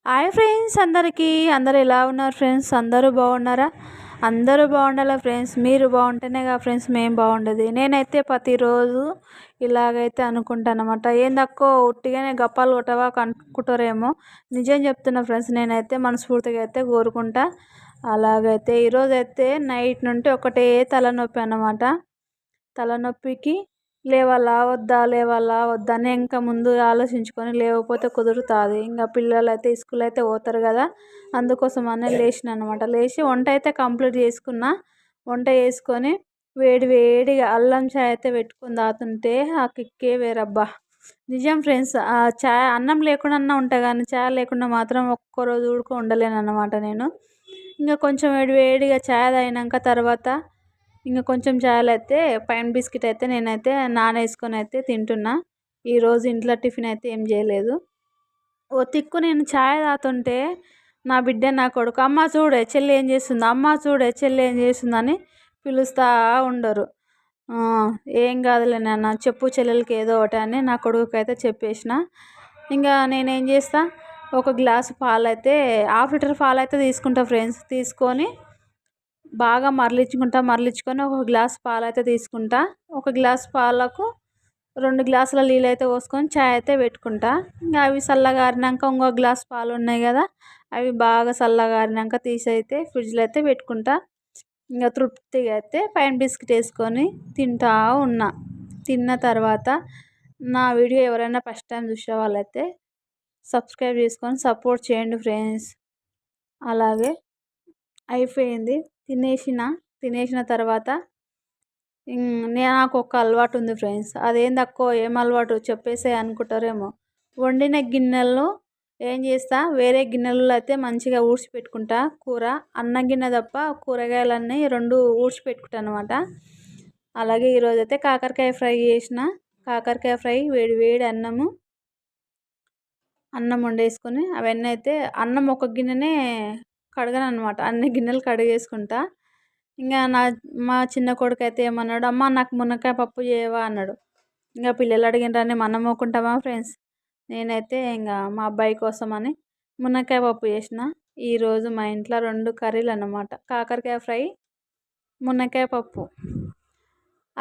Hi friends అందరికీ అందరూ ఎలా ఉన్నారు ఫ్రెండ్స్? అందరూ బాగున్నారా? అందరూ బాగుండాలా ఫ్రెండ్స్. మీరు బాగుంటేనేగా ఫ్రెండ్స్ మేము బాగుండేది. నేనైతే ప్రతిరోజు ఇలాగైతే అనుకుంటానమాట. ఏందక్కో ఉట్టిగానే గప్పాలు కొట్టవా అనుకుంటారేమో, నిజం చెప్తున్నా ఫ్రెండ్స్. నేనైతే మనస్ఫూర్తిగా అయితే కోరుకుంటా. అలాగైతే ఈరోజైతే నైట్ నుండి ఒకటే తలనొప్పి అన్నమాట. తలనొప్పికి లేవాలా వద్దా లేవాలా వద్దా అని ఇంకా ముందు ఆలోచించుకొని లేవకపోతే కుదురుతుంది. ఇంకా పిల్లలు అయితే స్కూల్ అయితే పోతారు కదా, అందుకోసం అనే లేచిన అనమాట. లేచి వంట అయితే కంప్లీట్ చేసుకున్నా. వంట చేసుకొని వేడి వేడిగా అల్లం చాయ్ అయితే పెట్టుకొని తాగుతుంటే ఆ కిక్కే వేరబ్బా. నిజం ఫ్రెండ్స్. ఆ చాయ్ అన్నం లేకుండా ఉంటా కానీ చాయ్ లేకుండా మాత్రం ఒక్కరోజు కూడా ఉండలేను అన్నమాట నేను. ఇంకా కొంచెం వేడి వేడిగా చాయ్ తాగినాక తర్వాత ఇంకా కొంచెం చాయ్ అయితే పైన బిస్కెట్ అయితే నేనైతే నానేసుకొని అయితే తింటున్నా. ఈరోజు ఇంట్లో టిఫిన్ అయితే ఏం చేయలేదు. ఓ తిక్కు నేను చాయ్ తాగుతుంటే నా బిడ్డ నా కొడుకు అమ్మ చూడే చెల్లి ఏం చేస్తుంది, అమ్మ చూడే చెల్లి ఏం చేస్తుందని పిలుస్తూ ఉండరు. ఏం కాదులే నాన్న చెప్పు చెల్లెలకి ఏదో ఒకటి అని నా కొడుకుకి అయితే చెప్పేసిన. ఇంకా నేనేం చేస్తా, ఒక గ్లాసు పాలైతే హాఫ్ లీటర్ పాలు అయితే తీసుకుంటా ఫ్రెండ్స్. తీసుకొని బాగా మరలించుకొని ఒక గ్లాస్ పాలైతే తీసుకుంటా. ఒక గ్లాస్ పాలకు 2 గ్లాసుల నీళ్ళు అయితే పోసుకొని చాయ్ అయితే పెట్టుకుంటా. ఇంకా అవి చల్లగారినాక ఇంకో గ్లాస్ పాలు ఉన్నాయి కదా, అవి బాగా చల్లగారినాక తీసి అయితే ఫ్రిడ్జ్లో అయితే పెట్టుకుంటా. ఇంకా తృప్తిగా అయితే పైన బిస్కెట్ వేసుకొని తింటా ఉన్నా. తిన్న తర్వాత నా వీడియో ఎవరైనా ఫస్ట్ టైం చూసే వాళ్ళైతే సబ్స్క్రైబ్ చేసుకొని సపోర్ట్ చేయండి ఫ్రెండ్స్. అలాగే అయిపోయింది. తినేసిన తర్వాత నాకు ఒక అలవాటు ఉంది ఫ్రెండ్స్. అదేందక్కో ఏం అలవాటు చెప్పేసే అనుకుంటారేమో. వండిన గిన్నెలను ఏం చేస్తా, వేరే గిన్నెలలో అయితే మంచిగా ఊడ్చిపెట్టుకుంటా. కూర అన్నం గిన్నె తప్ప కూరగాయలన్నీ 2 ఊడ్చిపెట్టుకుంటా అనమాట. అలాగే ఈరోజు అయితే కాకరకాయ ఫ్రై చేసిన. కాకరకాయ ఫ్రై వేడి వేడి అన్నం వండేసుకొని అవన్నీ అయితే అన్నం ఒక గిన్నెనే కడగను అనమాట, అన్ని గిన్నెలు కడిగేసుకుంటా. ఇంకా మా చిన్న కొడుకు అయితే ఏమన్నాడు, అమ్మ నాకు మునక్కాయ పప్పు చేయవా అన్నాడు. ఇంకా పిల్లలు అడిగినరని మనం ఊకుంటామా ఫ్రెండ్స్. నేనైతే ఇంకా మా అబ్బాయి కోసం అని మునక్కాయ పప్పు చేసిన. ఈరోజు మా ఇంట్లో 2 కర్రీలు అన్నమాట, కాకరకాయ ఫ్రై, మునక్కాయ పప్పు.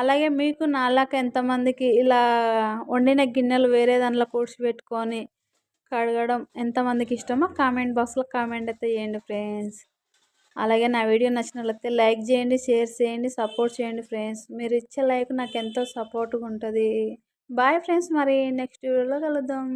అలాగే మీకు నాలాక ఎంతమందికి ఇలా వండిన గిన్నెలు వేరే దాంట్లో కూర్చిపెట్టుకొని కడగడం ఎంతమందికి ఇష్టమో కామెంట్ బాక్స్లో కామెంట్ అయితే చేయండి ఫ్రెండ్స్. అలాగే నా వీడియో నచ్చినట్లయితే లైక్ చేయండి, షేర్ చేయండి, సపోర్ట్ చేయండి ఫ్రెండ్స్. మీరు ఇచ్చే లైక్ నాకు ఎంతో సపోర్ట్గా ఉంటుంది. బాయ్ ఫ్రెండ్స్, మరి నెక్స్ట్ వీడియోలో కలుద్దాం.